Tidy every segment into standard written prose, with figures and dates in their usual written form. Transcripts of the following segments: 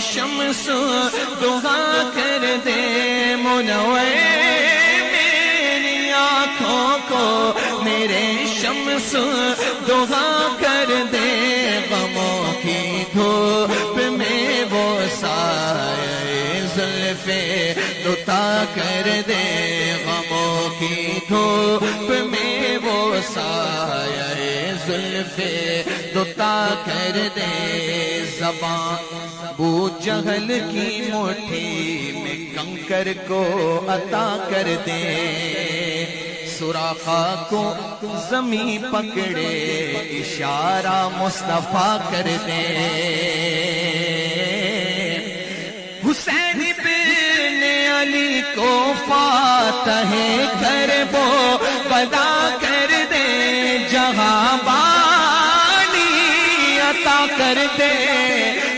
شمس دعا کر دے منور میری آنکھوں کو میرے شمس دعا کر دے غموں کی دھوپ میں وہ سایہ زلف دوتا کر دے غموں کی دھوپ میں وہ سایہ زلف دوتا کر دے زبان ابو جہل کی مٹھی میں کنکر کو عطا کر دے سراخا کو زمین پکڑے اشارہ مصطفیٰ کر دے حسین بن علی کو فاتح کربو بدا کر دے جہاں بانی عطا کر دے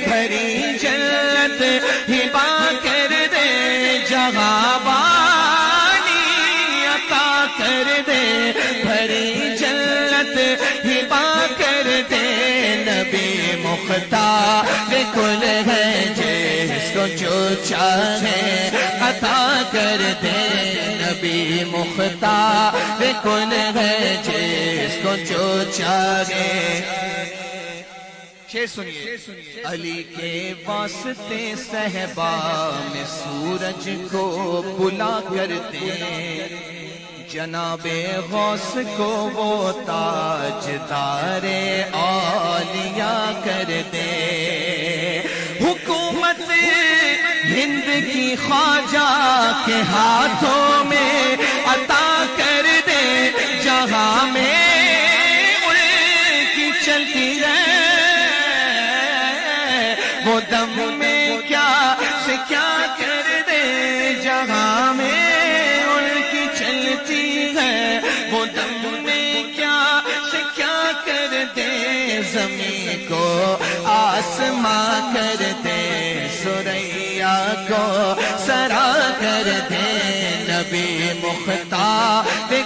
بھری جنت ہبا کر دے جہاں بانی عطا کر دے بھری جنت ہبا کر دے نبی مختار کل ہے جس کو جو چاہے عطا کر دے نبی مختار کل ہے جس کو جو چاہے شعر سنیے علی کے واسطے صحبا میں سورج کو بلا کر دے جناب غوث کو وہ تاجدار اولیاء کر دے حکومت ہند کی خواجہ کے ہاتھوں میں عطا کر دے جہاں میں ان کی چلتی ہے وہ دم میں کیا سے کیا کر دے جہاں میں ان کی چلتی ہے وہ دم میں کیا سے کیا کر دے زمین کو آسماں کر دے سریا کو سرا کر دے نبی مختار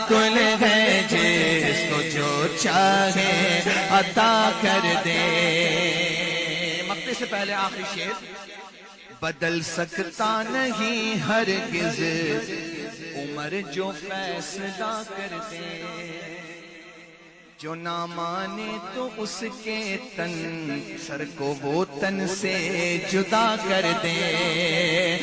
کل ہے جس کو جو چاہے عطا کر دے مقطع سے پہلے آخری شعر بدل سکتا نہیں ہرگز عمر جو فیصلہ کر دے جو نہ مانے تو اس کے تن سر کو وہ تن سے جدا کر دے